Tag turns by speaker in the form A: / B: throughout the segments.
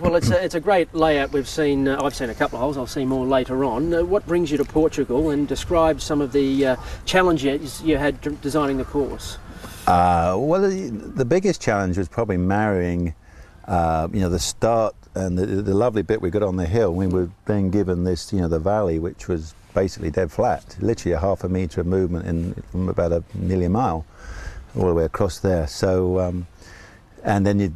A: Well, it's a great layout. We've seen. I've seen a couple of holes. I'll see more later on. What brings you to Portugal, and describe some of the challenges you had designing the course?
B: Well, the biggest challenge was probably marrying, the start and the lovely bit we got on the hill. We were being given this, the valley, which was basically dead flat, literally a half a metre of movement from about nearly a mile, all the way across there. So. And then you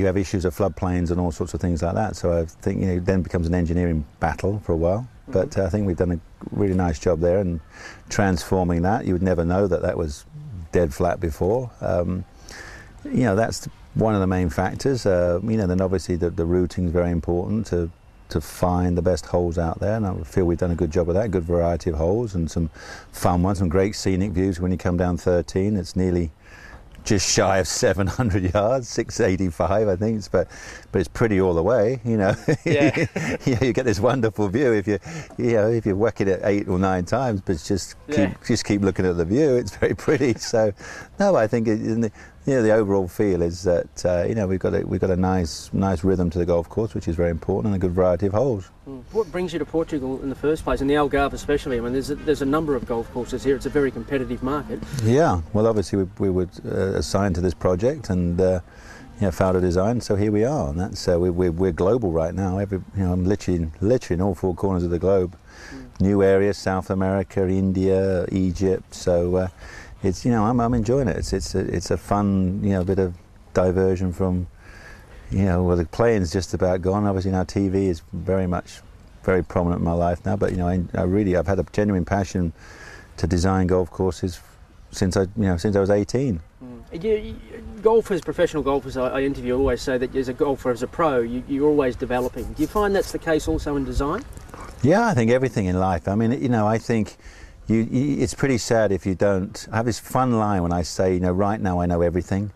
B: have issues of floodplains and all sorts of things like that. So I think it then becomes an engineering battle for a while. But I think we've done a really nice job there in transforming that. You would never know that was dead flat before. That's one of the main factors. Then obviously the routing is very important to find the best holes out there, and I feel we've done a good job of that. Good variety of holes and some fun ones, some great scenic views. When you come down 13, it's nearly just shy of 700 yards, 685 I think, but it's pretty all the way, Yeah. You get this wonderful view if you whack it at 8 or 9 times, but just keep looking at the view. It's very pretty. So no, I think the overall feel is that we've got a nice rhythm to the golf course, which is very important, and a good variety of holes.
A: What brings you to Portugal in the first place, and the Algarve especially? I mean, there's a number of golf courses here. It's a very competitive market. Yeah,
B: well, obviously we were assigned to this project, and Faldo Design. So here we are, and that's we're global right now. I'm literally in all 4 corners of the globe. New areas: South America, India, Egypt. So it's I'm enjoying it. It's a fun bit of diversion from. Well, the playing's just about gone. Obviously now TV is very prominent in my life now. But I've had a genuine passion to design golf courses since I was 18.
A: Golfers, professional golfers I interview always say that as a golfer, as a pro, you're always developing. Do you find that's the case also in design?
B: Yeah, I think everything in life. I mean, I think it's pretty sad if you don't. I have this fun line when I say, right now I know everything.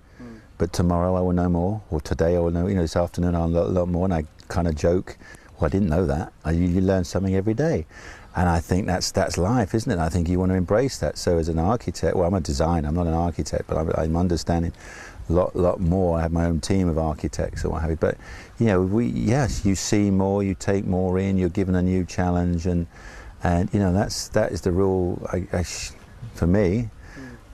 B: But tomorrow I will know more, or today I will know, this afternoon I'll know a lot more, and I kind of joke, well, I didn't know that. You learn something every day. And I think that's life, isn't it? I think you want to embrace that. So as an architect, well, I'm a designer, I'm not an architect, but I'm understanding a lot more. I have my own team of architects or what have you. But, you see more, you take more in, you're given a new challenge, and that is the rule, for me.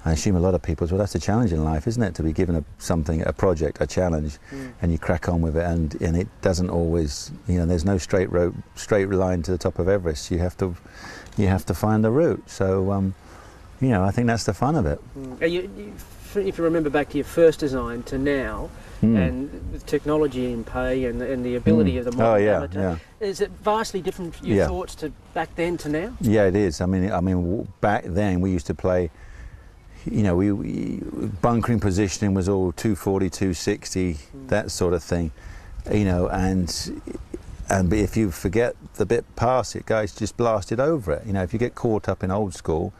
B: I assume a lot of people as well. That's the challenge in life, isn't it? To be given a project, a challenge, and you crack on with it, and it doesn't always, there's no straight line to the top of Everest. You have to find the route. So, I think that's the fun of it.
A: If you remember back to your first design to now, and with technology in play and the ability of the modern amateur, is it vastly different? Your thoughts to back then to now?
B: Yeah, it is. I mean, back then we used to play. We bunkering positioning was all 240, 260, that sort of thing, and if you forget the bit past it, guys just blasted over it. If you get caught up in old school,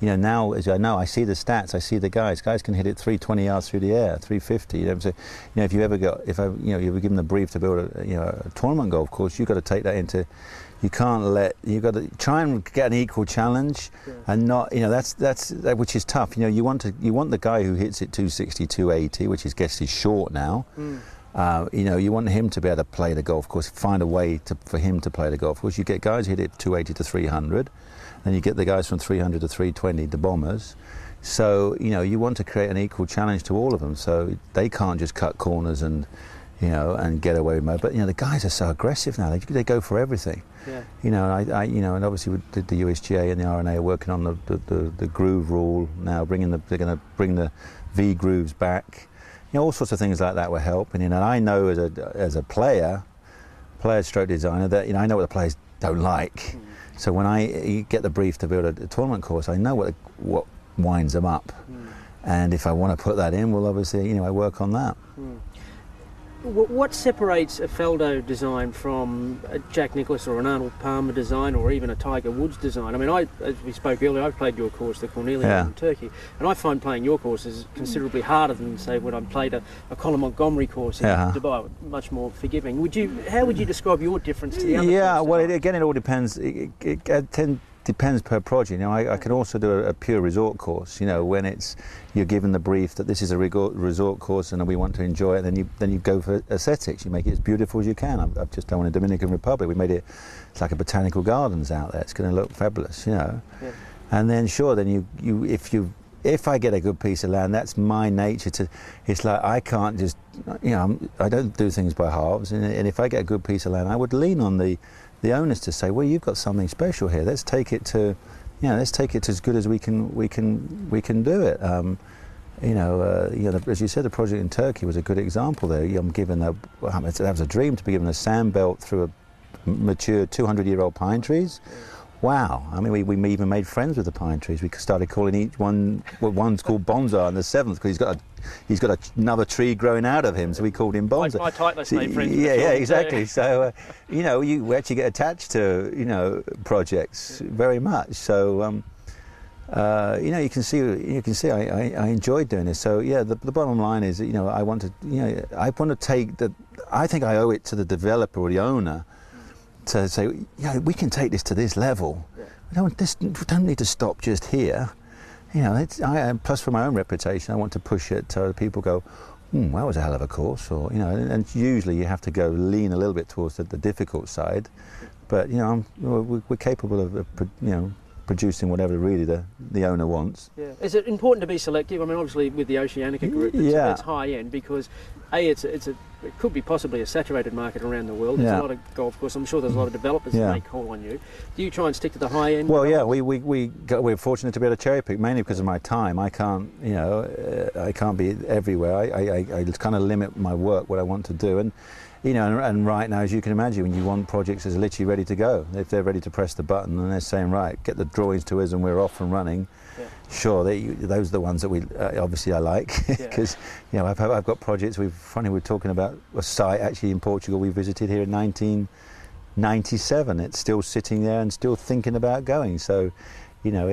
B: now, as I know, I see the stats, I see the guys can hit it 320 yards through the air, 350. So, if you ever you were given the brief to build a tournament golf course, you've got to take that into. You've got to try and get an equal challenge, and not, that's which is tough. You want the guy who hits it 260, 280, which is short now. You want him to be able to play the golf course, find a way for him to play the golf course. You get guys who hit it 280 to 300, then you get the guys from 300 to 320, the bombers. So you want to create an equal challenge to all of them, so they can't just cut corners and get away with it. But the guys are so aggressive now; they go for everything. Yeah. And obviously the USGA and the RNA are working on the groove rule now, they're going to bring the V grooves back. All sorts of things like that will help. And I know as a player stroke designer, that I know what the players don't like. So when I get the brief to build a tournament course, I know what winds them up. And if I want to put that in, well, obviously, I work on that.
A: What separates a Faldo design from a Jack Nicklaus or an Arnold Palmer design, or even a Tiger Woods design? I mean, as we spoke earlier, I've played your course, the Cornelia in Turkey, and I find playing your course is considerably harder than, say, when I played a Colin Montgomery course in Dubai, much more forgiving. How would you describe your difference to the other courses?
B: Well, again, it all depends. It depends per project. You know, I can also do a pure resort course. You know, when you're given the brief that this is a resort course and we want to enjoy it, then you go for aesthetics. You make it as beautiful as you can. I've just done one in the Dominican Republic. We made it, it's like a botanical gardens out there. It's going to look fabulous, you know. Yeah. And then sure, then if I get a good piece of land, that's my nature to. It's like I can't just, you know, I don't do things by halves. And if I get a good piece of land, I would lean on the owners to say, well, you've got something special here. Let's take it to, you know, let's take it to as good as we can do it. You know, as you said, the project in Turkey was a good example there. I'm given that was a dream to be given a sand belt through a mature 200-year-old pine trees. Wow! I mean, we even made friends with the pine trees. We started calling each one. Well, one's called Bonsai, and the seventh because he's got another tree growing out of him, so we called him Bonsai.
A: My Titleist made friends.
B: Yeah, exactly. So, you know, we actually get attached to, you know, projects very much. So, you know, you can see I enjoyed doing this. So yeah, the bottom line is that, you know, I want to take that. I think I owe it to the developer or the owner to say, yeah, we can take this to this level. Yeah. We don't need to stop just here. You know, plus for my own reputation, I want to push it so people go, that was a hell of a course. Or, you know, and usually you have to go lean a little bit towards the difficult side. But, you know, we're capable of, you know, producing whatever really the owner wants.
A: Yeah. Is it important to be selective? I mean, obviously with the Oceanica group, it's high end because it could be possibly a saturated market around the world. There's a lot of golf courses. I'm sure there's a lot of developers that may call on you. Do you try and stick to the high end?
B: Well, yeah, we're fortunate to be able to cherry pick, mainly because of my time. I can't, you know, I can't be everywhere. I kind of limit my work, what I want to do, and you know, and right now, as you can imagine, when you want projects that's literally ready to go, if they're ready to press the button and they're saying, right, get the drawings to us and we're off and running, sure, those are the ones that we obviously I like, because you know, I've got projects. We're talking about a site actually in Portugal we visited here in 1997. It's still sitting there and still thinking about going. So, you know,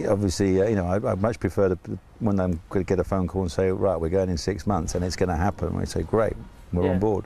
B: obviously, you know, I much prefer when I'm going to get a phone call and say, right, we're going in 6 months and it's going to happen. We say, great, we're on board.